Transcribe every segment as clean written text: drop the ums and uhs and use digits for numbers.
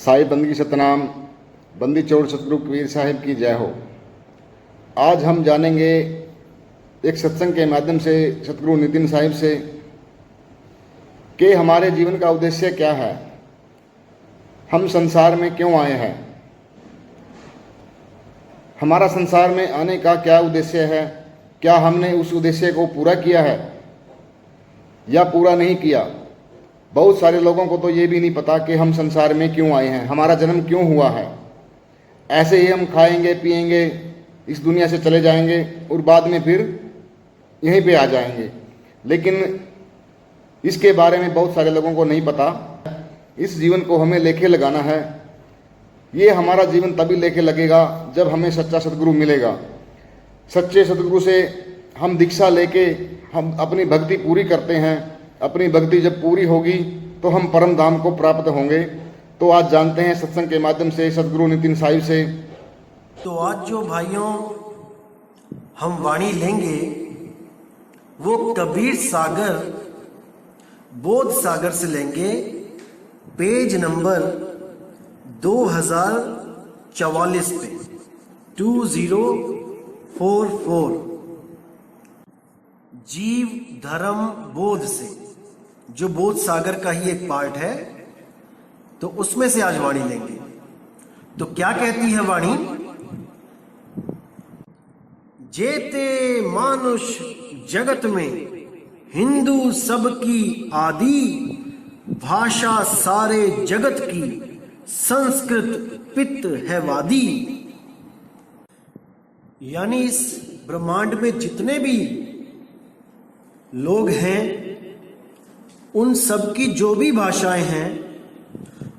साहिब बंदगी सतनाम, बंदी चौड़ सतगुरु कबीर साहिब की जय हो। आज हम जानेंगे एक सत्संग के माध्यम से सतगुरु नितिन साहिब से कि हमारे जीवन का उद्देश्य क्या है, हम संसार में क्यों आए हैं, हमारा संसार में आने का क्या उद्देश्य है, क्या हमने उस उद्देश्य को पूरा किया है या पूरा नहीं किया। बहुत सारे लोगों को तो ये भी नहीं पता कि हम संसार में क्यों आए हैं, हमारा जन्म क्यों हुआ है। ऐसे ही हम खाएंगे पिएंगे, इस दुनिया से चले जाएंगे और बाद में फिर यहीं पे आ जाएंगे, लेकिन इसके बारे में बहुत सारे लोगों को नहीं पता। इस जीवन को हमें लेके लगाना है। ये हमारा जीवन तभी लेके लगेगा जब हमें सच्चा सतगुरु मिलेगा। सच्चे सतगुरु से हम दीक्षा लेके हम अपनी भक्ति पूरी करते हैं। अपनी भक्ति जब पूरी होगी तो हम परम धाम को प्राप्त होंगे। तो आज जानते हैं सत्संग के माध्यम से सतगुरु नितिन साहिब से। तो आज जो भाइयों हम वाणी लेंगे वो कबीर सागर बोध सागर से लेंगे, पेज नंबर 2044 पे 2044 जीव धर्म बोध से, जो बोध सागर का ही एक पार्ट है, तो उसमें से आज वाणी लेंगे। तो क्या कहती है वाणी? जेते मानुष जगत में हिंदू सबकी आदि, भाषा सारे जगत की संस्कृत पित्त है वादी। यानी इस ब्रह्मांड में जितने भी लोग हैं उन सब की जो भी भाषाएं हैं,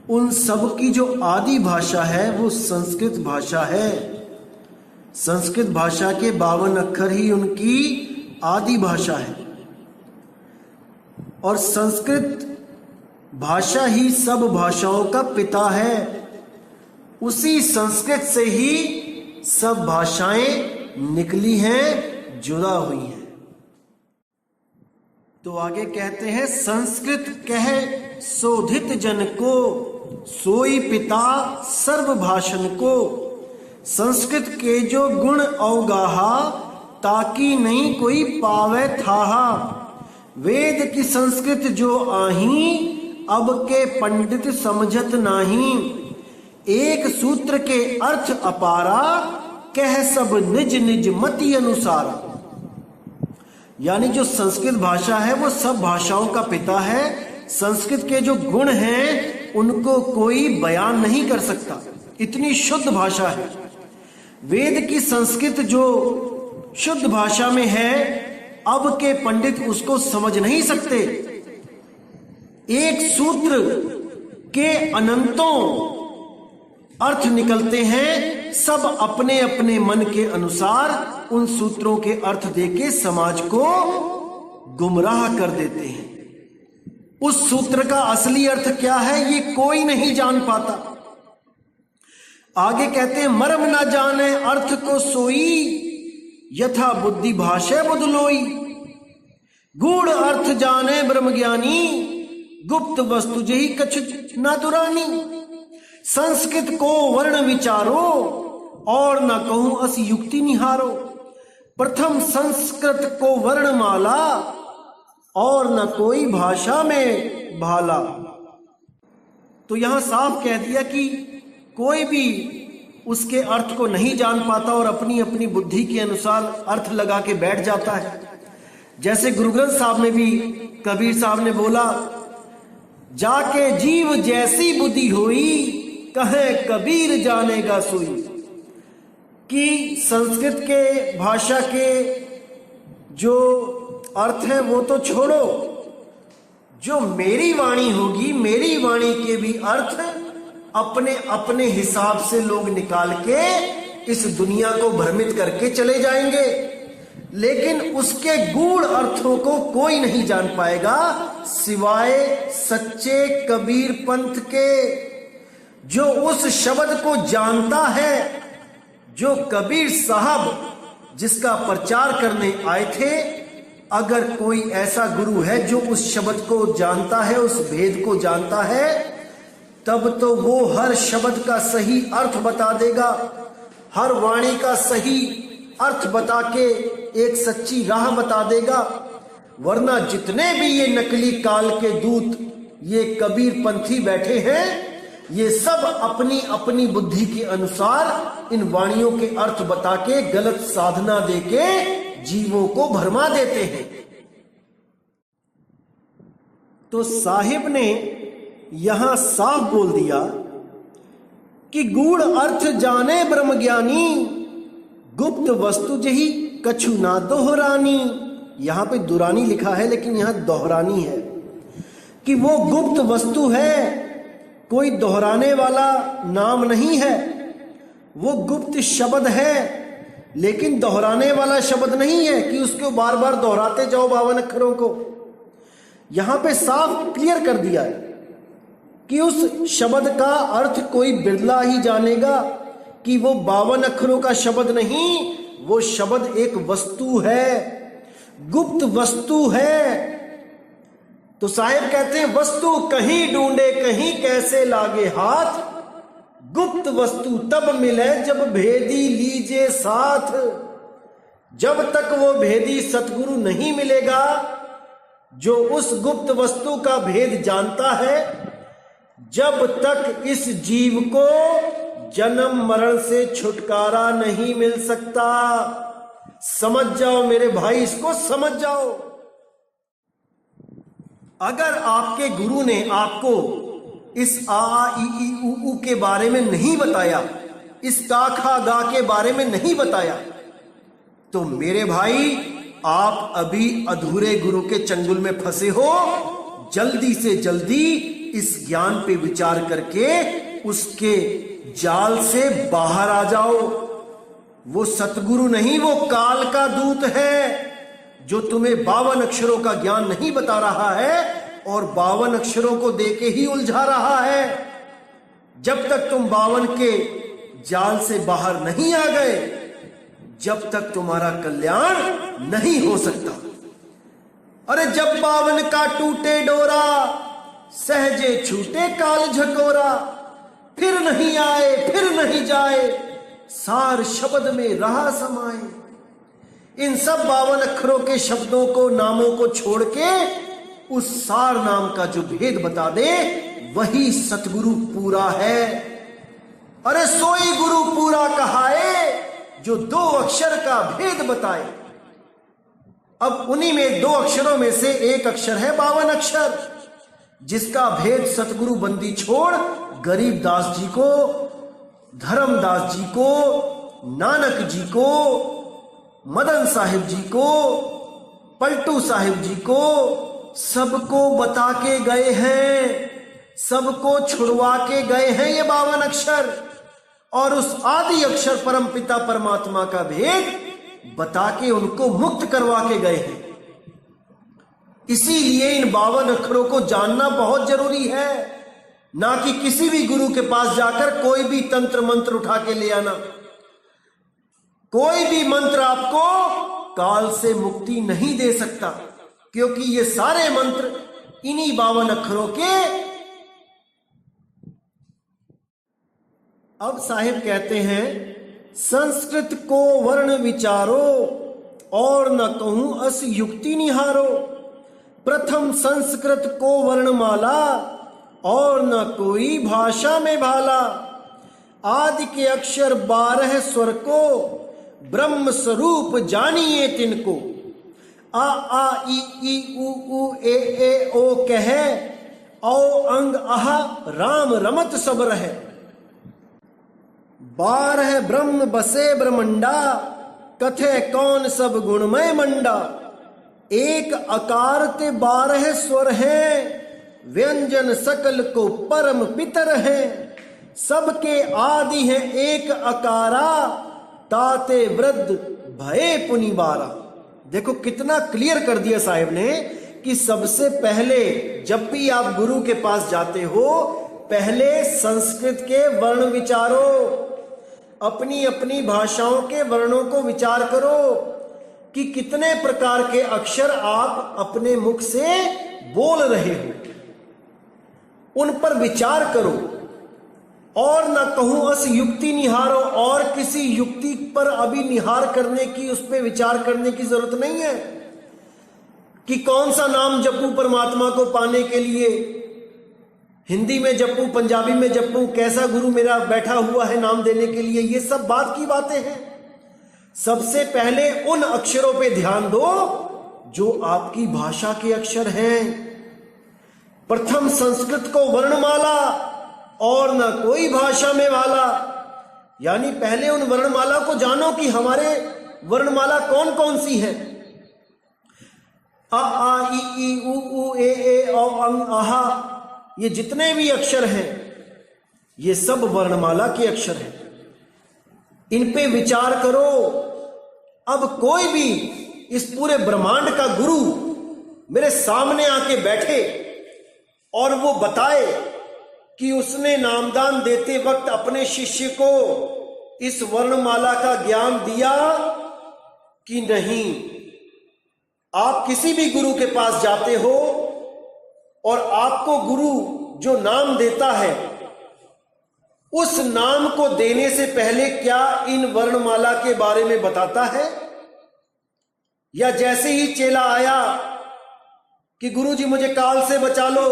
उन सब की जो आदि भाषा है वो संस्कृत भाषा है। संस्कृत भाषा के 52 अक्षर ही उनकी आदि भाषा है और संस्कृत भाषा ही सब भाषाओं का पिता है। उसी संस्कृत से ही सब भाषाएं निकली हैं, जुड़ा हुई हैं। तो आगे कहते हैं, संस्कृत कह शोधित जन को, सोई पिता सर्व भाषण को। संस्कृत के जो गुण अवगाहा, ताकि नहीं कोई पावे थाहा। वेद की संस्कृत जो आही, अब के पंडित समझत नाही। एक सूत्र के अर्थ अपारा, कह सब निज निज मति अनुसार। यानी जो संस्कृत भाषा है वो सब भाषाओं का पिता है। संस्कृत के जो गुण हैं उनको कोई बयान नहीं कर सकता, इतनी शुद्ध भाषा है। वेद की संस्कृत जो शुद्ध भाषा में है, अब के पंडित उसको समझ नहीं सकते। एक सूत्र के अनंतों अर्थ निकलते हैं, सब अपने अपने मन के अनुसार उन सूत्रों के अर्थ देके समाज को गुमराह कर देते हैं। उस सूत्र का असली अर्थ क्या है ये कोई नहीं जान पाता। आगे कहते हैं, मर्म न जाने अर्थ को सोई, यथा बुद्धि भाषा बुधलोई। गूढ़ अर्थ जाने ब्रह्म ज्ञानी, गुप्त वस्तु जही कछ न दुरानी। संस्कृत को वर्ण विचारो, और न कहूं अस युक्ति निहारो। प्रथम संस्कृत को वर्णमाला, और न कोई भाषा में भाला। तो यहां साफ कह दिया कि कोई भी उसके अर्थ को नहीं जान पाता और अपनी अपनी बुद्धि के अनुसार अर्थ लगा के बैठ जाता है। जैसे गुरु ग्रंथ साहब में भी कबीर साहब ने बोला, जाके जीव जैसी बुद्धि हुई, कहे कबीर जानेगा सोई। कि संस्कृत के भाषा के जो अर्थ है वो तो छोड़ो, जो मेरी वाणी होगी, मेरी वाणी के भी अर्थ अपने अपने हिसाब से लोग निकाल के इस दुनिया को भ्रमित करके चले जाएंगे, लेकिन उसके गूढ़ अर्थों को कोई नहीं जान पाएगा सिवाय सच्चे कबीर पंथ के। जो उस शब्द को जानता है, जो कबीर साहब जिसका प्रचार करने आए थे, अगर कोई ऐसा गुरु है जो उस शब्द को जानता है, उस भेद को जानता है, तब तो वो हर शब्द का सही अर्थ बता देगा, हर वाणी का सही अर्थ बता के एक सच्ची राह बता देगा। वरना जितने भी ये नकली काल के दूत, ये कबीर पंथी बैठे हैं, ये सब अपनी अपनी बुद्धि के अनुसार इन वाणियों के अर्थ बता के गलत साधना देके जीवों को भरमा देते हैं। तो साहिब ने यहां साफ बोल दिया कि गूढ़ अर्थ जाने ब्रह्म ज्ञानी, गुप्त वस्तु जही कछु ना दोहरानी। यहां पे दुरानी लिखा है लेकिन यहां दोहरानी है कि वो गुप्त वस्तु है, कोई दोहराने वाला नाम नहीं है। वो गुप्त शब्द है लेकिन दोहराने वाला शब्द नहीं है कि उसको बार बार दोहराते जाओ 52 अक्षरों को। यहां पे साफ क्लियर कर दिया है कि उस शब्द का अर्थ कोई बिरला ही जानेगा, कि वो 52 अक्षरों का शब्द नहीं, वो शब्द एक वस्तु है, गुप्त वस्तु है। तो साहिब कहते हैं वस्तु कहीं ढूंढे कहीं कैसे लागे हाथ, गुप्त वस्तु तब मिले जब भेदी लीजे साथ। जब तक वो भेदी सतगुरु नहीं मिलेगा जो उस गुप्त वस्तु का भेद जानता है, जब तक इस जीव को जन्म मरण से छुटकारा नहीं मिल सकता। समझ जाओ मेरे भाई, इसको समझ जाओ। अगर आपके गुरु ने आपको इस आ ई ई उ के बारे में नहीं बताया, इस का खा गा के बारे में नहीं बताया, तो मेरे भाई आप अभी अधूरे गुरु के चंगुल में फंसे हो। जल्दी से जल्दी इस ज्ञान पे विचार करके उसके जाल से बाहर आ जाओ। वो सतगुरु नहीं, वो काल का दूत है जो तुम्हें 52 अक्षरों का ज्ञान नहीं बता रहा है और 52 अक्षरों को देके ही उलझा रहा है। जब तक तुम 52 के जाल से बाहर नहीं आ गए, जब तक तुम्हारा कल्याण नहीं हो सकता। अरे जब 52 का टूटे डोरा, सहजे छूटे काल झकोरा, फिर नहीं आए फिर नहीं जाए, सार शब्द में रहा समाए। इन सब 52 अक्षरों के शब्दों को, नामों को छोड़ के उस सार नाम का जो भेद बता दे, वही सतगुरु पूरा है। अरे सोई गुरु पूरा कहाए जो 2 अक्षर का भेद बताए। अब उन्हीं में 2 अक्षरों में से एक अक्षर है 52 अक्षर, जिसका भेद सतगुरु बंदी छोड़ गरीब दास जी को, धर्मदास जी को, नानक जी को, मदन साहिब जी को, पलटू साहिब जी को, सबको बता के गए हैं, सबको छुड़वा के गए हैं ये 52 अक्षर। और उस आदि अक्षर परम पिता परमात्मा का भेद बता के उनको मुक्त करवा के गए हैं। इसीलिए इन 52 अक्षरों को जानना बहुत जरूरी है, ना कि किसी भी गुरु के पास जाकर कोई भी तंत्र मंत्र उठा के ले आना। कोई भी मंत्र आपको काल से मुक्ति नहीं दे सकता, क्योंकि ये सारे मंत्र इन्हीं 52 अक्षरों के। अब साहिब कहते हैं संस्कृत को वर्ण विचारो और न कहूं अस युक्ति निहारो। प्रथम संस्कृत को वर्णमाला और न कोई भाषा में भाला। आदि के अक्षर 12 स्वर को ब्रह्म स्वरूप जानिए तिनको। आ आ ई ई उ ए ओ कहे औ अंग आह राम रमत सब रहे। 12 ब्रह्म बसे ब्रह्मंडा कथे कौन सब गुणमय मंडा। एक अकार ते 12 स्वर हैं व्यंजन सकल को परम पितर है। सबके आदि है एक अकारा ताते वृद्ध भये पुनिबारा। देखो कितना क्लियर कर दिया साहिब ने कि सबसे पहले जब भी आप गुरु के पास जाते हो, पहले संस्कृत के वर्ण विचारो, अपनी अपनी भाषाओं के वर्णों को विचार करो कि कितने प्रकार के अक्षर आप अपने मुख से बोल रहे हो, उन पर विचार करो। और न कहूं अस युक्ति निहारो, और किसी युक्ति पर अभी निहार करने की, उस पर विचार करने की जरूरत नहीं है कि कौन सा नाम जपूं परमात्मा को पाने के लिए। हिंदी में जपूं, पंजाबी में जपूं, कैसा गुरु मेरा बैठा हुआ है नाम देने के लिए, ये सब बात की बातें हैं। सबसे पहले उन अक्षरों पे ध्यान दो जो आपकी भाषा के अक्षर हैं। प्रथम संस्कृत को वर्णमाला और न कोई भाषा में वाला, यानी पहले उन वर्णमाला को जानो कि हमारे वर्णमाला कौन कौन सी है। अ आ इ ई उ ऊ ए औ अंग आहा, ये जितने भी अक्षर हैं ये सब वर्णमाला के अक्षर हैं। इन पे विचार करो। अब कोई भी इस पूरे ब्रह्मांड का गुरु मेरे सामने आके बैठे और वो बताए कि उसने नामदान देते वक्त अपने शिष्य को इस वर्णमाला का ज्ञान दिया कि नहीं। आप किसी भी गुरु के पास जाते हो और आपको गुरु जो नाम देता है उस नाम को देने से पहले क्या इन वर्णमाला के बारे में बताता है, या जैसे ही चेला आया कि गुरु जी मुझे काल से बचा लो,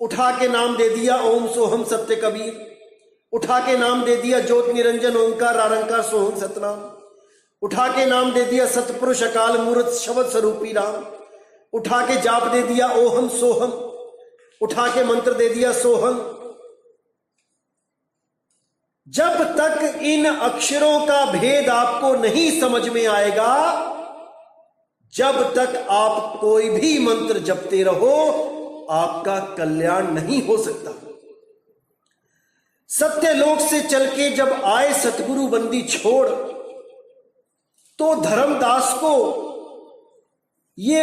उठा के नाम दे दिया ओम सोहम सत्य कबीर, उठा के नाम दे दिया ज्योत निरंजन ओंकार आरंकार सोहम सतनाम, उठा के नाम दे दिया सतपुरुष अकाल मूर्त शब्द स्वरूपी राम, उठा के जाप दे दिया ओहम सोहम, उठा के मंत्र दे दिया सोहम। जब तक इन अक्षरों का भेद आपको नहीं समझ में आएगा, जब तक आप कोई भी मंत्र जपते रहो, आपका कल्याण नहीं हो सकता। सत्यलोक से चल के जब आए सतगुरु बंदी छोड़, तो धर्मदास को ये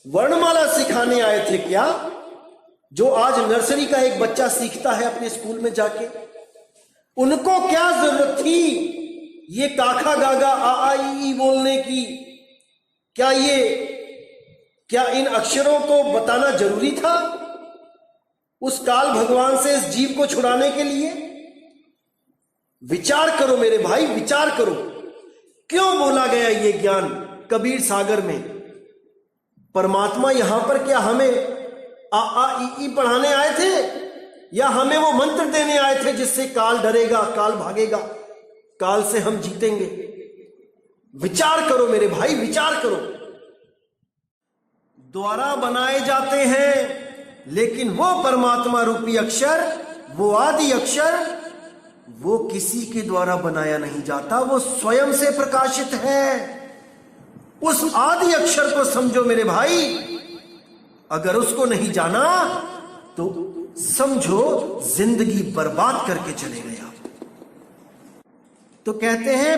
वर्णमाला सिखाने आए थे क्या, जो आज नर्सरी का एक बच्चा सीखता है अपने स्कूल में जाके। उनको क्या जरूरत थी ये काखा गागा आ आ ई बोलने की? क्या इन अक्षरों को बताना जरूरी था उस काल भगवान से इस जीव को छुड़ाने के लिए? विचार करो मेरे भाई, विचार करो। क्यों बोला गया ये ज्ञान कबीर सागर में? परमात्मा यहां पर क्या हमें आ आ ई पढ़ाने आए थे, या हमें वो मंत्र देने आए थे जिससे काल डरेगा, काल भागेगा, काल से हम जीतेंगे? विचार करो मेरे भाई, विचार करो। द्वारा बनाए जाते हैं, लेकिन वो परमात्मा रूपी अक्षर, वो आदि अक्षर, वो किसी के द्वारा बनाया नहीं जाता, वो स्वयं से प्रकाशित है। उस आदि अक्षर को समझो मेरे भाई। अगर उसको नहीं जाना तो समझो जिंदगी बर्बाद करके चले गए आप। तो कहते हैं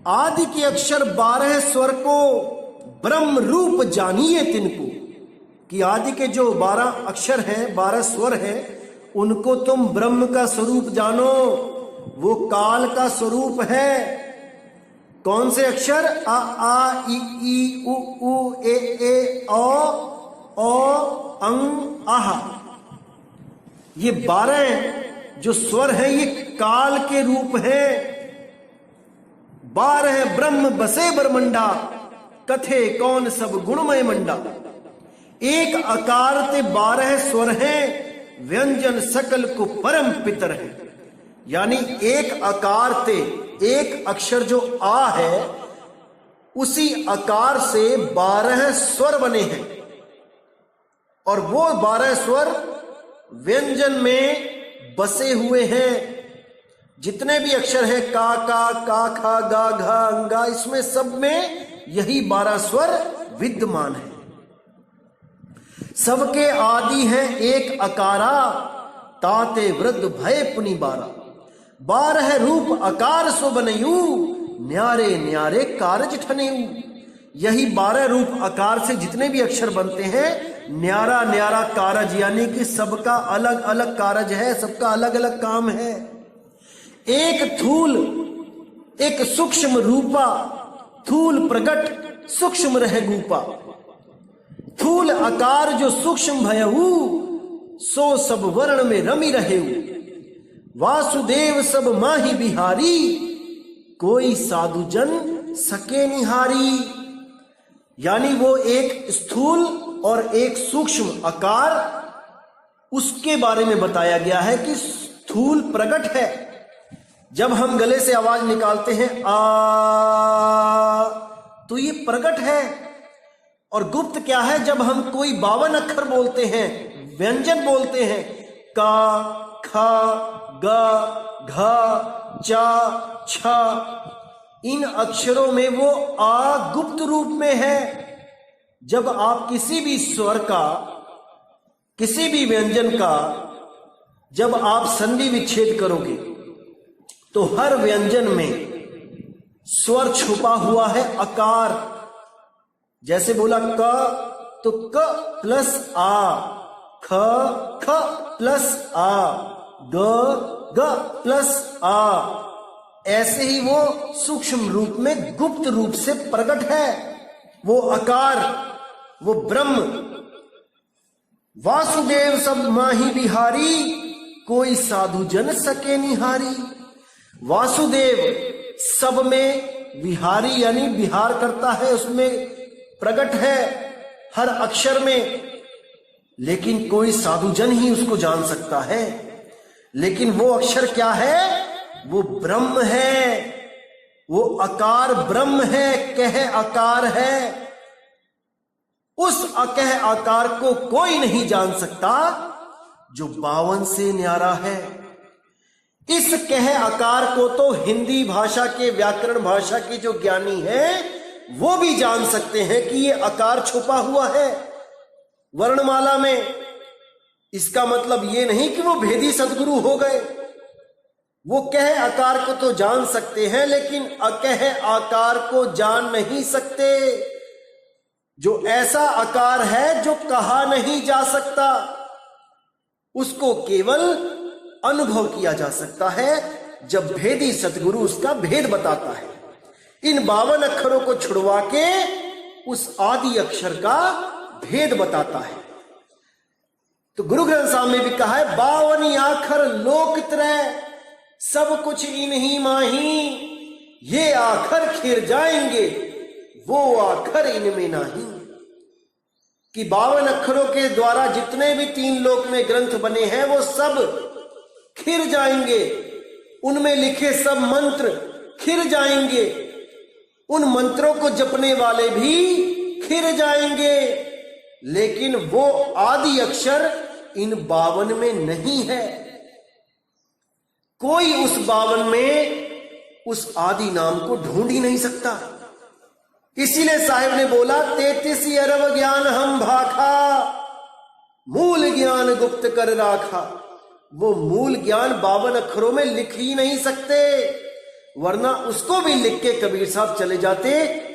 आदि के अक्षर 12 स्वर को ब्रह्म रूप जानिए तिनको, कि आदि के जो 12 अक्षर हैं, 12 स्वर हैं, उनको तुम ब्रह्म का स्वरूप जानो। वो काल का स्वरूप है। कौन से अक्षर? आ आ ई उ ऊ ए औ अंग आहा। ये 12 जो स्वर हैं ये काल के रूप हैं। 12 ब्रह्म बसे ब्रह्मंडा, कथे कौन सब गुणमय मंडा। एक आकार ते 12 स्वर हैं, व्यंजन सकल को परम पितर है। यानी एक आकार ते, एक अक्षर जो आ है, उसी आकार से 12 स्वर बने हैं, और वो 12 स्वर व्यंजन में बसे हुए हैं। जितने भी अक्षर है का खा गा घा अंगा, इसमें सब में यही 12 स्वर विद्यमान है। सबके आदि है एक अकारा, ताते वृद्ध भय पुनि 12 रूप आकार सो बनयू, न्यारे न्यारे कारज ठनेऊ। यही 12 रूप आकार से जितने भी अक्षर बनते हैं, न्यारा न्यारा कारज, यानी कि सबका अलग अलग कारज है, सबका अलग अलग काम है। एक थूल एक सूक्ष्म रूपा, थूल प्रगट सूक्ष्म रह गुपा। थूल आकार जो सूक्ष्म भयहू, सो सब वर्ण में रमी रहेऊ। वासुदेव सब माही बिहारी, कोई साधु जन सके निहारी। यानी वो एक स्थूल और एक सूक्ष्म आकार, उसके बारे में बताया गया है कि स्थूल प्रकट है, जब हम गले से आवाज निकालते हैं आ, तो ये प्रकट है। और गुप्त क्या है, जब हम कोई 52 अक्षर बोलते हैं, व्यंजन बोलते हैं, का, खा, गा, घा, चा, छा, इन अक्षरों में वो आ गुप्त रूप में है। जब आप किसी भी स्वर का, किसी भी व्यंजन का जब आप संधि विच्छेद करोगे तो हर व्यंजन में स्वर छुपा हुआ है, आकार। जैसे बोला क, तो क प्लस आ, ख, ख प्लस आ, ग, ग प्लस आ। ऐसे ही वो सूक्ष्म रूप में, गुप्त रूप से प्रकट है वो आकार, वो ब्रह्म। वासुदेव सब माही बिहारी, कोई साधु जन सके निहारी। वासुदेव सब में विहारी यानी विहार करता है, उसमें प्रकट है हर अक्षर में, लेकिन कोई साधु जन ही उसको जान सकता है। लेकिन वो अक्षर क्या है, वो ब्रह्म है, वो आकार ब्रह्म है, कह आकार है। उस अकह आकार को कोई नहीं जान सकता जो 52 से न्यारा है। इस कह आकार को तो हिंदी भाषा के, व्याकरण भाषा के जो ज्ञानी हैं वो भी जान सकते हैं कि ये आकार छुपा हुआ है वर्णमाला में। इसका मतलब ये नहीं कि वो भेदी सदगुरु हो गए। वो कह आकार को तो जान सकते हैं, लेकिन अकह आकार को जान नहीं सकते, जो ऐसा आकार है जो कहा नहीं जा सकता। उसको केवल अनुभव किया जा सकता है जब भेदी सतगुरु उसका भेद बताता है। इन 52 अक्षरों को छुड़वा के उस आदि अक्षर का भेद बताता है। तो गुरु ग्रंथ साहब में भी कहा है, 52 आखर लोक त्रय, सब कुछ इन्हीं माही, ये आखर खिर जाएंगे, वो आखर इनमें नहीं। कि 52 अक्षरों के द्वारा जितने भी 3 लोक में ग्रंथ बने हैं वो सब खिर जाएंगे, उनमें लिखे सब मंत्र खिर जाएंगे, उन मंत्रों को जपने वाले भी खिर जाएंगे, लेकिन वो आदि अक्षर इन 52 में नहीं है। कोई उस 52 में उस आदि नाम को ढूंढ ही नहीं सकता। इसीलिए साहिब ने बोला, 33 अरब ज्ञान हम भाखा, मूल ज्ञान गुप्त कर राखा। वो मूल ज्ञान 52 अक्षरों में लिख ही नहीं सकते, वरना उसको भी लिख के कबीर साहब चले जाते।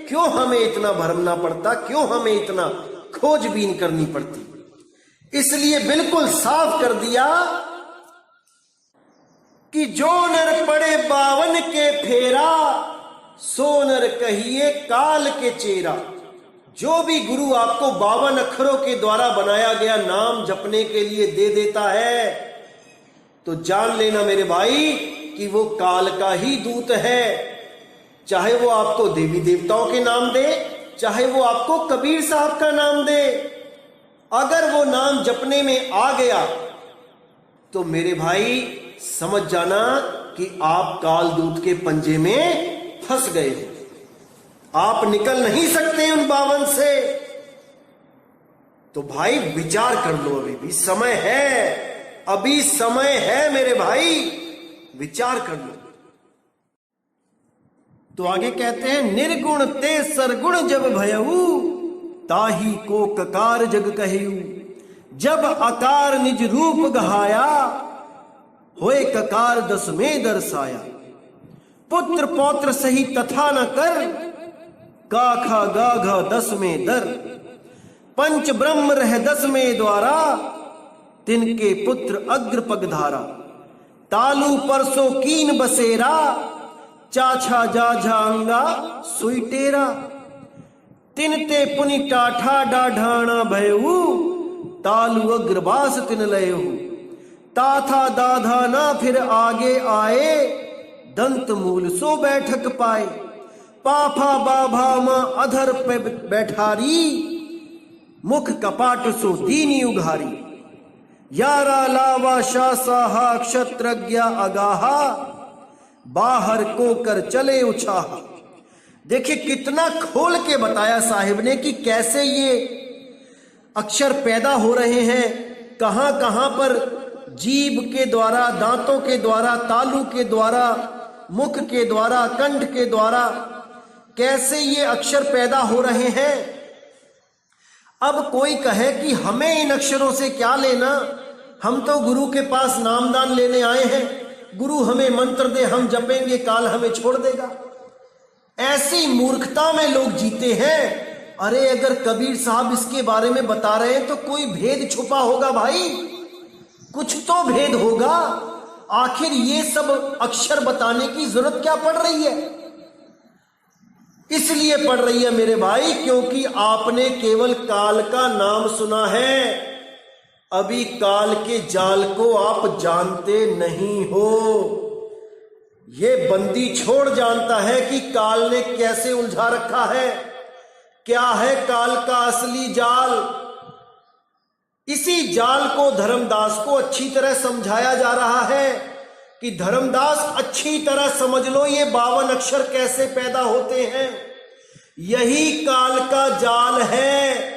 क्यों हमें इतना भरमना पड़ता, क्यों हमें इतना खोजबीन करनी पड़ती। इसलिए बिल्कुल साफ कर दिया कि जो नर पड़े 52 के फेरा, सो नर कहिए काल के चेरा। जो भी गुरु आपको 52 अक्षरों के द्वारा बनाया गया नाम जपने के लिए दे देता है, तो जान लेना मेरे भाई कि वो काल का ही दूत है। चाहे वो आपको देवी देवताओं के नाम दे, चाहे वो आपको कबीर साहब का नाम दे, अगर वो नाम जपने में आ गया तो मेरे भाई समझ जाना कि आप काल दूत के पंजे में फंस गए हैं। आप निकल नहीं सकते उन 52 से। तो भाई विचार कर लो, अभी भी समय है, अभी समय है मेरे भाई, विचार कर लो। तो आगे कहते हैं, निर्गुण ते सरगुण जब भयऊ, ताही को ककार जग कहू। जब आकार निज रूप गहाया, होए ककार 10 में दर्शाया। पुत्र पौत्र सही तथा न कर, काखा गाघा 10 में दर। पंच ब्रह्म रह 10 में द्वारा, तिनके पुत्र अग्र पगधारा। तालू परसो कीन बसेरा, चाछा जाझा अंगा सुईटेरा। तिनते पुनि टाठा डाढ़ाना भयऊ, तालु अग्रबास तिन लयऊ। ता था दाधा ना फिर आगे आए, दंत मूल सो बैठक पाए। पाफा बाभा मां अधर पे बैठारी, मुख कपाट सो दीनी उघारी। यारा लावा शासाहा क्षत्रज्ञ अगाहा, बाहर को कर चले उछाहा। देखिए कितना खोल के बताया साहिब ने कि कैसे ये अक्षर पैदा हो रहे हैं, कहां कहां पर जीभ के द्वारा, दांतों के द्वारा, तालू के द्वारा, मुख के द्वारा, कंठ के द्वारा कैसे ये अक्षर पैदा हो रहे हैं। अब कोई कहे कि हमें इन अक्षरों से क्या लेना, हम तो गुरु के पास नामदान लेने आए हैं, गुरु हमें मंत्र दे, हम जपेंगे, काल हमें छोड़ देगा। ऐसी मूर्खता में लोग जीते हैं। अरे अगर कबीर साहब इसके बारे में बता रहे हैं तो कोई भेद छुपा होगा भाई, कुछ तो भेद होगा। आखिर ये सब अक्षर बताने की जरूरत क्या पड़ रही है? इसलिए पड़ रही है मेरे भाई क्योंकि आपने केवल काल का नाम सुना है, अभी काल के जाल को आप जानते नहीं हो। ये बंदी छोड़ जानता है कि काल ने कैसे उलझा रखा है, क्या है काल का असली जाल। इसी जाल को धर्मदास को अच्छी तरह समझाया जा रहा है कि धर्मदास अच्छी तरह समझ लो ये 52 अक्षर कैसे पैदा होते हैं। यही काल का जाल है।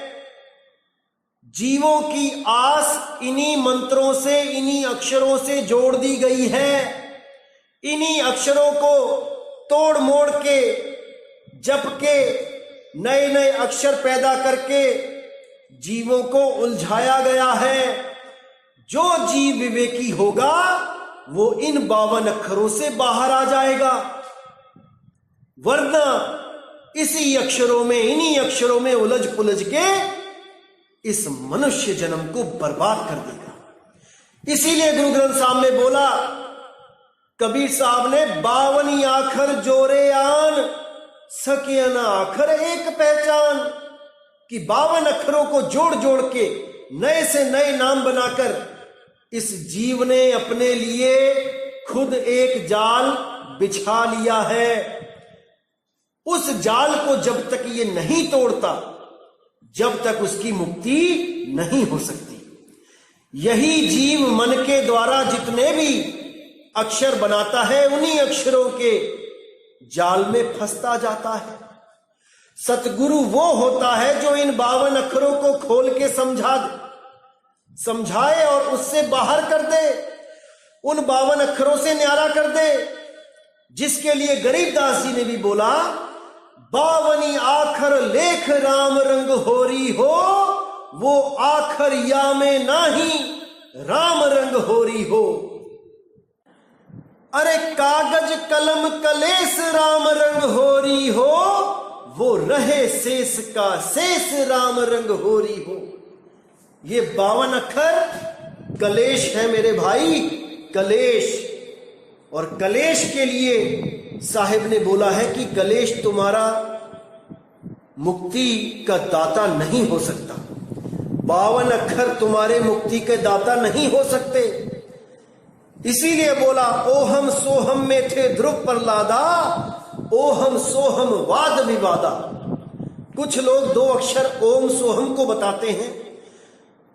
जीवों की आस इन्हीं मंत्रों से, इन्हीं अक्षरों से जोड़ दी गई है। इन्हीं अक्षरों को तोड़ मोड़ के, जप के, नए नए अक्षर पैदा करके जीवों को उलझाया गया है। जो जीव विवेकी होगा वो इन 52 अक्षरों से बाहर आ जाएगा, वरना इसी अक्षरों में, इन्हीं अक्षरों में उलझ पुलझ के इस मनुष्य जन्म को बर्बाद कर देगा। इसीलिए गुरु ग्रंथ साहब ने बोला, कबीर साहब ने 52 आखर जोरे आन, सके न आखर एक पहचान, कि 52 अक्षरों को जोड़ जोड़ के नए से नए नाम बनाकर इस जीव ने अपने लिए खुद एक जाल बिछा लिया है। उस जाल को जब तक ये नहीं तोड़ता, जब तक उसकी मुक्ति नहीं हो सकती। यही जीव मन के द्वारा जितने भी अक्षर बनाता है, उन्हीं अक्षरों के जाल में फंसता जाता है। सतगुरु वो होता है जो इन 52 अक्षरों को खोल के समझाए और उससे बाहर कर दे, उन 52 अक्षरों से न्यारा कर दे, जिसके लिए गरीबदास जी ने भी बोला, 52 आखर लेख राम रंग होरी हो, वो आखर या में नाही राम रंग होरी हो। अरे कागज कलम कलेस राम रंग होरी हो, वो रहे शेष का शेष राम रंग होरी हो। ये 52 अक्षर कलेश है मेरे भाई, कलेश। और कलेश के लिए साहिब ने बोला है कि कलेश तुम्हारा मुक्ति का दाता नहीं हो सकता। 52 अक्षर तुम्हारे मुक्ति के दाता नहीं हो सकते। इसीलिए बोला, ओहम सोहम में थे ध्रुव प्रहलादा, ओहम सोहम वाद विवादा। कुछ लोग 2 अक्षर ओम सोहम को बताते हैं।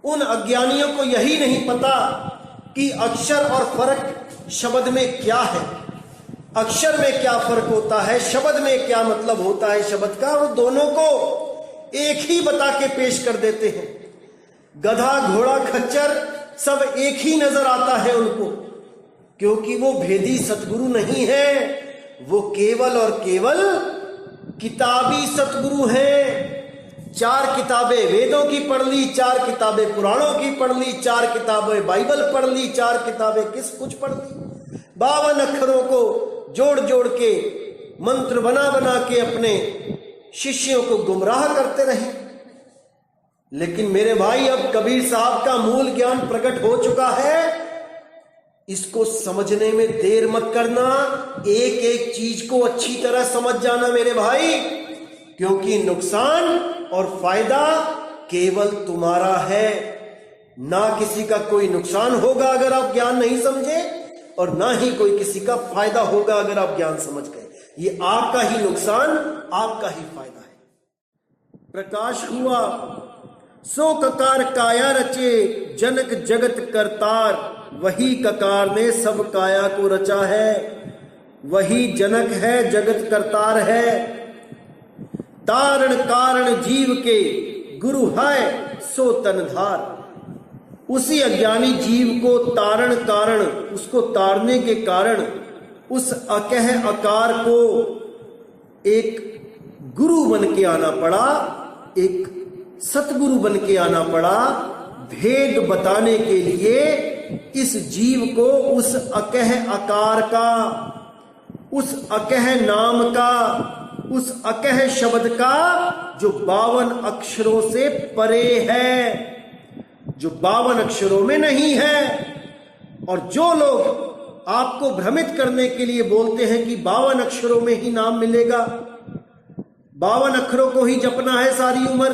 उन अज्ञानियों को यही नहीं पता कि अक्षर और फर्क शब्द में क्या है, अक्षर में क्या फर्क होता है, शब्द में क्या मतलब होता है शब्द का। वो दोनों को एक ही बता के पेश कर देते हैं। गधा घोड़ा खच्चर सब एक ही नजर आता है उनको, क्योंकि वो भेदी सतगुरु नहीं है, वो केवल और केवल किताबी सतगुरु हैं। 4 किताबें वेदों की पढ़ ली, 4 किताबें पुराणों की पढ़ ली, 4 किताबें बाइबल पढ़ ली, 4 किताबें कुछ पढ़ ली। 52 अक्षरों को जोड़ जोड़ के मंत्र बना बना के अपने शिष्यों को गुमराह करते रहे। लेकिन मेरे भाई, अब कबीर साहब का मूल ज्ञान प्रकट हो चुका है। इसको समझने में देर मत करना, एक एक चीज को अच्छी तरह समझ जाना मेरे भाई, क्योंकि नुकसान और फायदा केवल तुम्हारा है। ना किसी का कोई नुकसान होगा अगर आप ज्ञान नहीं समझे, और ना ही कोई किसी का फायदा होगा अगर आप ज्ञान समझ गए। ये आपका ही नुकसान, आपका ही फायदा है। प्रकाश हुआ सो ककार काया रचे, जनक जगत करतार, वही ककार ने सब काया को रचा है, वही जनक है जगत करतार है। तारण कारण जीव के गुरु है सो तनधार, उसी अज्ञानी जीव को तारण कारण, उसको तारने के कारण उस अकह आकार को एक गुरु बन के आना पड़ा, एक सतगुरु बन के आना पड़ा, भेद बताने के लिए इस जीव को उस अकह आकार का, उस अकह नाम का, उस अकह शब्द का जो 52 अक्षरों से परे है, जो 52 अक्षरों में नहीं है। और जो लोग आपको भ्रमित करने के लिए बोलते हैं कि 52 अक्षरों में ही नाम मिलेगा, 52 अक्षरों को ही जपना है सारी उम्र,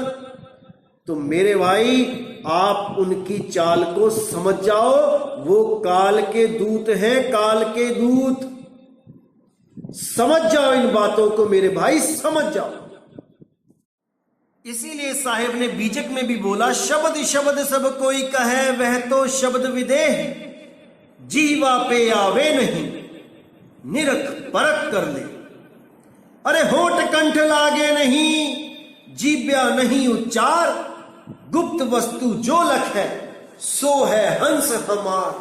तो मेरे भाई आप उनकी चाल को समझ जाओ। वो काल के दूत हैं, काल के दूत। समझ जाओ इन बातों को मेरे भाई, समझ जाओ। इसीलिए साहेब ने बीजक में भी बोला, शब्द शब्द सब कोई कहे, वह तो शब्द विदेह, जीवा पे आवे नहीं, निरख परख कर ले। अरे होठ कंठ लागे नहीं, जीव्या नहीं उच्चार, गुप्त वस्तु जो लख है सो है हंस हमार।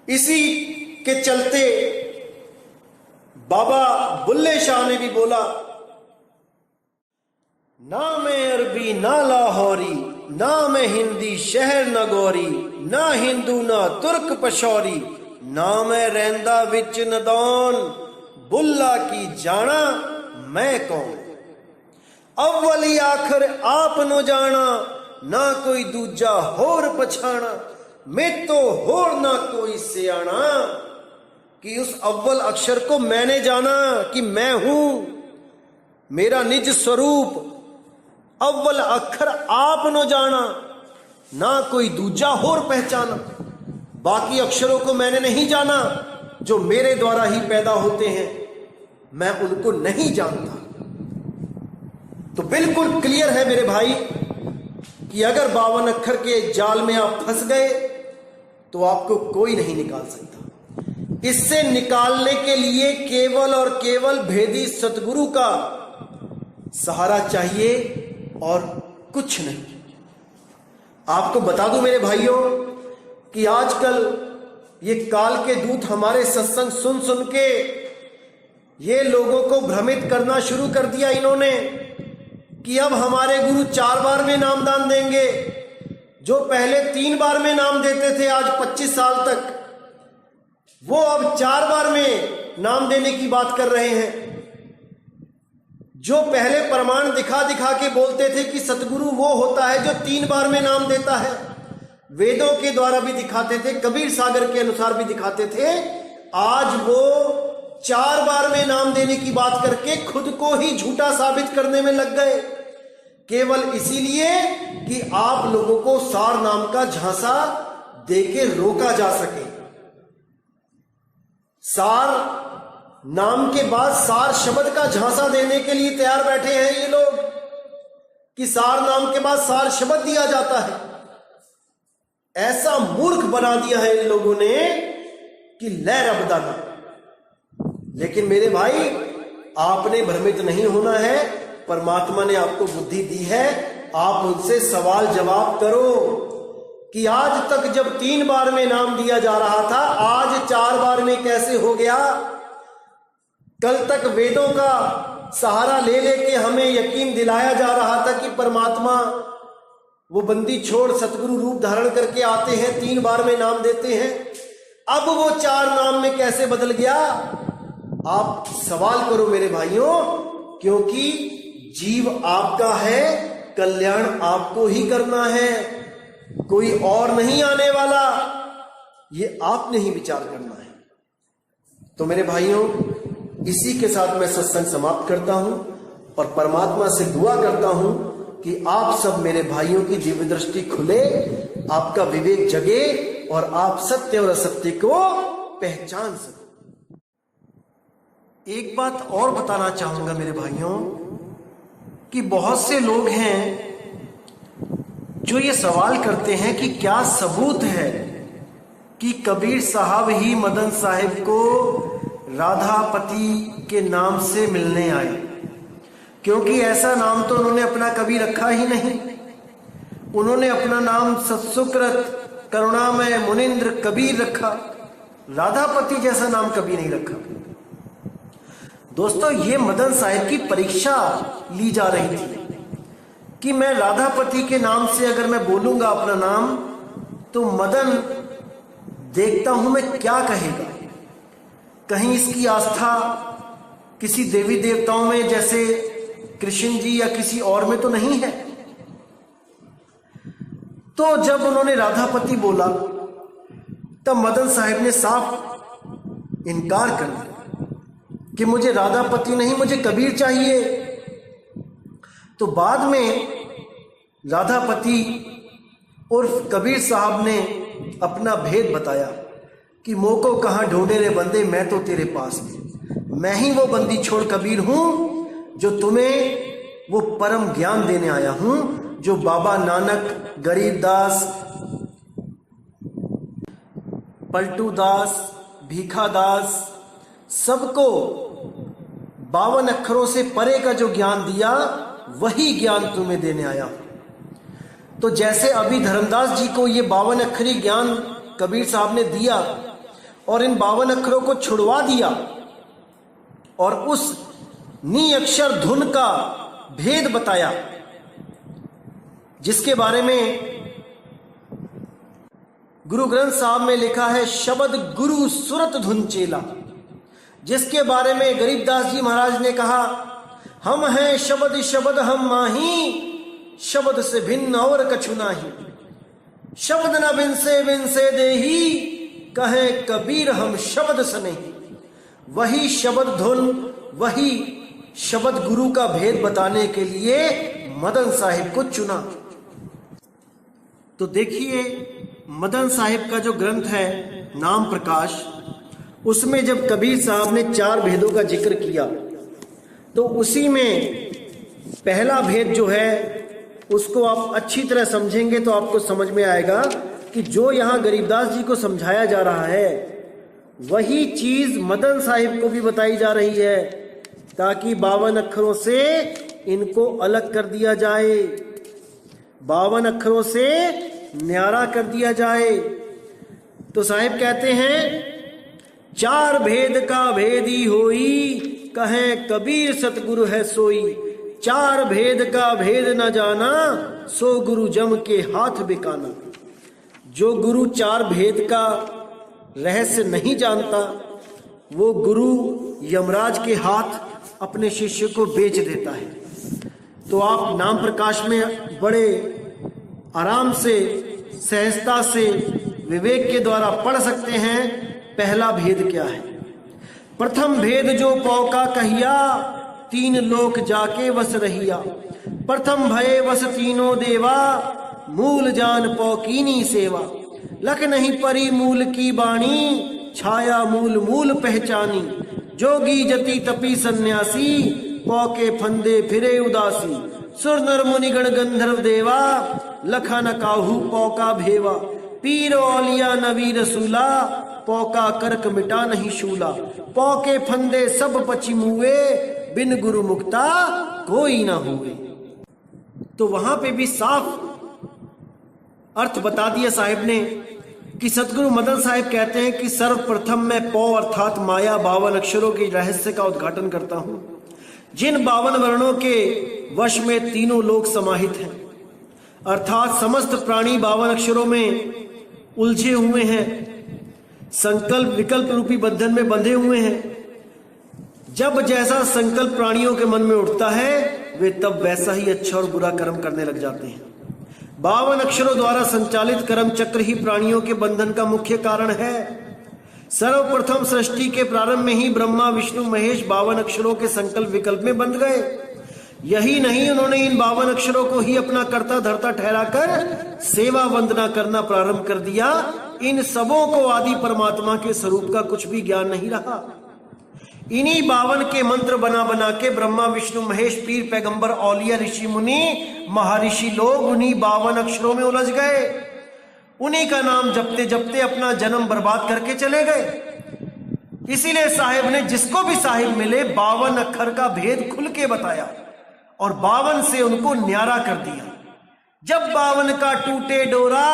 इसी के चलते बाबा बुल्ले शाह ने भी बोला, ना मैं अरबी ना लाहौरी, ना मैं हिंदी शहर न गौरी, ना हिंदू ना तुर्क पशौरी, ना मैं रहंदा विच नदौन, बुल्ला की जाना मैं कौन। अव्वली आखिर आप नो जाना, ना कोई दूजा होर पछाना, मैं तो होर ना कोई सियाना। कि उस अव्वल अक्षर को मैंने जाना कि मैं हूं, मेरा निज स्वरूप। अव्वल अक्षर आप नो जाना, ना कोई दूजा होर पहचाना। बाकी अक्षरों को मैंने नहीं जाना जो मेरे द्वारा ही पैदा होते हैं, मैं उनको नहीं जानता। तो बिल्कुल क्लियर है मेरे भाई कि अगर 52 अक्षर के जाल में आप फंस गए तो आपको कोई नहीं निकाल सकता। इससे निकालने के लिए केवल और केवल भेदी सतगुरु का सहारा चाहिए और कुछ नहीं। आपको बता दूं मेरे भाइयों कि आजकल ये काल के दूत हमारे सत्संग सुन सुन के ये लोगों को भ्रमित करना शुरू कर दिया इन्होंने कि अब हमारे गुरु 4 बार में नामदान देंगे। जो पहले 3 बार में नाम देते थे आज 25 साल तक, वो अब 4 बार में नाम देने की बात कर रहे हैं। जो पहले प्रमाण दिखा दिखा के बोलते थे कि सतगुरु वो होता है जो 3 बार में नाम देता है, वेदों के द्वारा भी दिखाते थे, कबीर सागर के अनुसार भी दिखाते थे, आज वो 4 बार में नाम देने की बात करके खुद को ही झूठा साबित करने में लग गए, केवल इसीलिए कि आप लोगों को सार नाम का झांसा देके रोका जा सके। सार नाम के बाद सार शब्द का झांसा देने के लिए तैयार बैठे हैं ये लोग कि सार नाम के बाद सार शब्द दिया जाता है। ऐसा मूर्ख बना दिया है इन लोगों ने कि लहर अबदाना। लेकिन मेरे भाई आपने भ्रमित नहीं होना है, परमात्मा ने आपको बुद्धि दी है, आप उनसे सवाल जवाब करो कि आज तक जब 3 बार में नाम दिया जा रहा था, आज 4 बार में कैसे हो गया। कल तक वेदों का सहारा ले लेके हमें यकीन दिलाया जा रहा था कि परमात्मा वो बंदी छोड़ सतगुरु रूप धारण करके आते हैं, 3 बार में नाम देते हैं, अब वो 4 नाम में कैसे बदल गया। आप सवाल करो मेरे भाइयों, क्योंकि जीव आपका है, कल्याण आपको ही करना है, कोई और नहीं आने वाला, ये आपने ही विचार करना है। तो मेरे भाइयों, इसी के साथ मैं सत्संग समाप्त करता हूं और परमात्मा से दुआ करता हूं कि आप सब मेरे भाइयों की दिव्य दृष्टि खुले, आपका विवेक जगे और आप सत्य और असत्य को पहचान सको। एक बात और बताना चाहूंगा मेरे भाइयों कि बहुत से लोग हैं जो ये सवाल करते हैं कि क्या सबूत है कि कबीर साहब ही मदन साहिब को राधापति के नाम से मिलने आए, क्योंकि ऐसा नाम तो उन्होंने अपना कभी रखा ही नहीं। उन्होंने अपना नाम सत्सुकृत करुणामय मुनिंद्र कबीर रखा, राधापति जैसा नाम कभी नहीं रखा। दोस्तों, ये मदन साहिब की परीक्षा ली जा रही थी कि मैं राधापति के नाम से अगर मैं बोलूंगा अपना नाम तो मदन देखता हूं मैं क्या कहेगा। कहीं इसकी आस्था किसी देवी देवताओं में जैसे कृष्ण जी या किसी और में तो नहीं है। तो जब उन्होंने राधापति बोला तब मदन साहिब ने साफ इनकार कर दिया कि मुझे राधापति नहीं, मुझे कबीर चाहिए। तो बाद में राधापति उर्फ कबीर साहब ने अपना भेद बताया कि मोको कहाँ ढूंढे रे बंदे, मैं तो तेरे पास में, मैं ही वो बंदी छोड़ कबीर हूं जो तुम्हें वो परम ज्ञान देने आया हूं जो बाबा नानक, गरीबदास, पलटू दास, भीखा दास सबको 52 अक्षरों से परे का जो ज्ञान दिया वही ज्ञान तुम्हें देने आया। तो जैसे अभी धर्मदास जी को ये 52 अक्षरी ज्ञान कबीर साहब ने दिया और इन 52 अक्षरों को छुड़वा दिया और उस नी अक्षर धुन का भेद बताया जिसके बारे में गुरु ग्रंथ साहब में लिखा है शब्द गुरु सुरत धुन चेला, जिसके बारे में गरीबदास जी महाराज ने कहा हम हैं शब्द शब्द हम माही, शब्द से भिन्न और कछु नाही, शब्द न बिन से देही, कहे कबीर हम शब्द से नहीं। वही शब्द धुन, वही शब्द गुरु का भेद बताने के लिए मदन साहिब को चुना। तो देखिए मदन साहिब का जो ग्रंथ है नाम प्रकाश, उसमें जब कबीर साहब ने 4 भेदों का जिक्र किया तो उसी में पहला भेद जो है उसको आप अच्छी तरह समझेंगे तो आपको समझ में आएगा कि जो यहाँ गरीबदास जी को समझाया जा रहा है वही चीज मदन साहिब को भी बताई जा रही है, ताकि 52 अक्षरों से इनको अलग कर दिया जाए, 52 अक्षरों से न्यारा कर दिया जाए। तो साहिब कहते हैं 4 भेद का भेदी होई, कहे कबीर सतगुरु है सोई, 4 भेद का भेद न जाना, सो गुरु जम के हाथ बिकाना। जो गुरु 4 भेद का रहस्य नहीं जानता वो गुरु यमराज के हाथ अपने शिष्य को बेच देता है। तो आप नाम प्रकाश में बड़े आराम से, सहजता से, विवेक के द्वारा पढ़ सकते हैं पहला भेद क्या है। प्रथम भेद जो पौ का कहिया, 3 लोक जाके वस रहिया, प्रथम भये वस तीनों देवा, मूल जान पौ कीनी सेवा, लख नहीं परी मूल की बाणी, छाया मूल मूल पहचानी, जोगी जति तपी सन्यासी, पौ के फंदे फिरे उदासी, सुर नर मुनिगण गंधर्व देवा, लखा न काहू पौ का भेवा, पीर औलिया नबी रसूला, पौ का करक मिटा नहीं शूला, पौ के फंदे सब पची मुए, बिन गुरु मुक्ता कोई ना हुए। तो वहां पे भी साफ अर्थ बता दिया साहिब ने कि सतगुरु मदन साहिब कहते हैं कि सर्वप्रथम मैं पौ अर्थात माया 52 अक्षरों के रहस्य का उद्घाटन करता हूं, जिन 52 वर्णों के वश में तीनों लोक समाहित हैं, अर्थात समस्त प्राणी 52 अक्षरों में उलझे हुए हैं, संकल्प विकल्प रूपी बंधन में बंधे हुए हैं। जब जैसा संकल्प प्राणियों के मन में उठता है वे तब वैसा ही अच्छा और बुरा कर्म करने लग जाते हैं। 52 अक्षरों द्वारा संचालित कर्म चक्र ही प्राणियों के बंधन का मुख्य कारण है। सर्वप्रथम सृष्टि के प्रारंभ में ही ब्रह्मा विष्णु महेश 52 अक्षरों के संकल्प विकल्प में बंध गए। यही नहीं, उन्होंने इन 52 अक्षरों को ही अपना कर्ता धर्ता ठहराकर सेवा वंदना करना प्रारंभ कर दिया। इन सबों को आदि परमात्मा के स्वरूप का कुछ भी ज्ञान नहीं रहा। इन्हीं 52 के मंत्र बना बना के ब्रह्मा विष्णु महेश पीर पैगंबर औलिया ऋषि मुनि महर्षि लोग उन्हीं 52 अक्षरों में उलझ गए। उन्हीं का नाम जपते जपते अपना जन्म बर्बाद करके चले गए। इसीलिए साहिब ने जिसको भी साहिब मिले 52 अक्षर का भेद खुल के बताया और 52 से उनको न्यारा कर दिया। जब 52 का टूटे डोरा,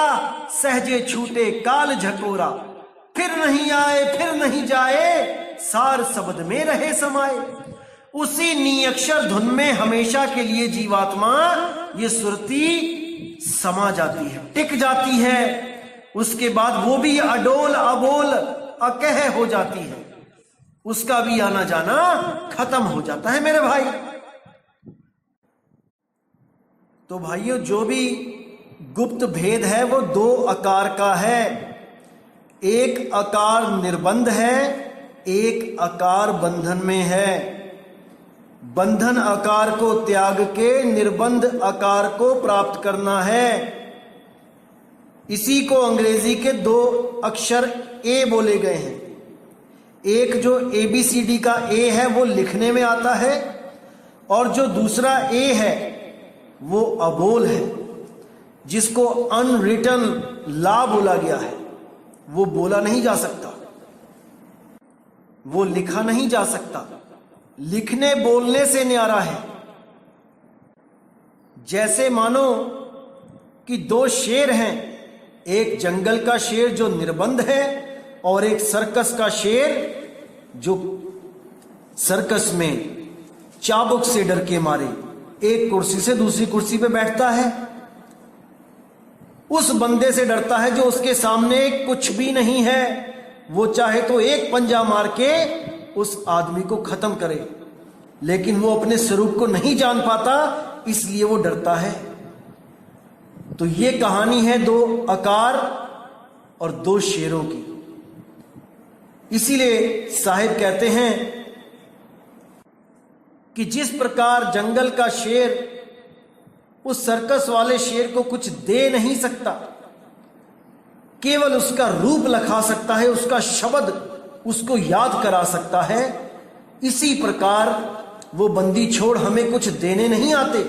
सहजे छूटे काल झकोरा, फिर नहीं आए फिर नहीं जाए, सार शब्द में रहे समाये। उसी नी अक्षर धुन में हमेशा के लिए जीवात्मा ये सुरती समा जाती है, टिक जाती है। उसके बाद वो भी अडोल अबोल अकह हो जाती है, उसका भी आना जाना खत्म हो जाता है मेरे भाई। तो भाइयों, जो भी गुप्त भेद है वो 2 आकार का है। एक आकार निर्बंध है, एक आकार बंधन में है। बंधन आकार को त्याग के निर्बंध आकार को प्राप्त करना है। इसी को अंग्रेजी के 2 अक्षर ए बोले गए हैं। एक जो ABCD का ए है वो लिखने में आता है, और जो दूसरा ए है वो अबोल है, जिसको अनरिटन ला बोला गया है। वो बोला नहीं जा सकता, वो लिखा नहीं जा सकता। लिखने बोलने से न्यारा है। जैसे मानो कि 2 शेर हैं, एक जंगल का शेर जो निर्बंध है और एक सर्कस का शेर जो सर्कस में चाबुक से डर के मारे एक कुर्सी से दूसरी कुर्सी पे बैठता है। उस बंदे से डरता है जो उसके सामने कुछ भी नहीं है। वो चाहे तो एक पंजा मार के उस आदमी को खत्म करे, लेकिन वो अपने स्वरूप को नहीं जान पाता, इसलिए वो डरता है। तो ये कहानी है 2 आकार और 2 शेरों की। इसीलिए साहिब कहते हैं कि जिस प्रकार जंगल का शेर उस सर्कस वाले शेर को कुछ दे नहीं सकता, केवल उसका रूप लखा सकता है, उसका शब्द उसको याद करा सकता है, इसी प्रकार वो बंदी छोड़ हमें कुछ देने नहीं आते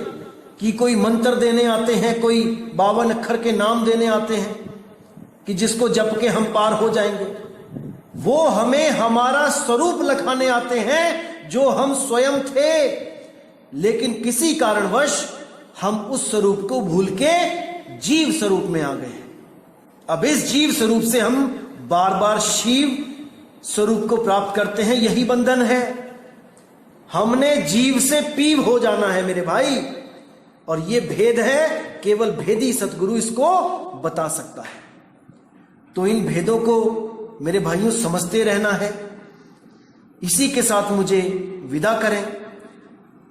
कि कोई मंत्र देने आते हैं, कोई 52 अक्षर के नाम देने आते हैं कि जिसको जप के हम पार हो जाएंगे। वो हमें हमारा स्वरूप लखाने आते हैं जो हम स्वयं थे, लेकिन किसी कारणवश हम उस स्वरूप को भूल के जीव स्वरूप में आ गए हैं। अब इस जीव स्वरूप से हम बार बार शिव स्वरूप को प्राप्त करते हैं, यही बंधन है। हमने जीव से पीव हो जाना है मेरे भाई, और ये भेद है, केवल भेदी सतगुरु इसको बता सकता है। तो इन भेदों को मेरे भाइयों समझते रहना है। इसी के साथ मुझे विदा करें।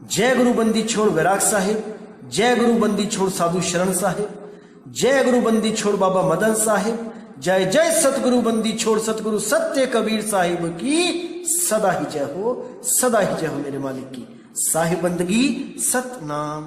जय गुरु बंदी छोड़ वैराग साहिब, जय गुरु बंदी छोड़ साधु शरण साहिब, जय गुरु बंदी छोड़ बाबा मदन साहिब, जय जय सतगुरु बंदी छोड़ सतगुरु सत्य कबीर साहिब की सदा ही जय हो, सदा ही जय हो मेरे मालिक की। साहिब बंदगी सतनाम।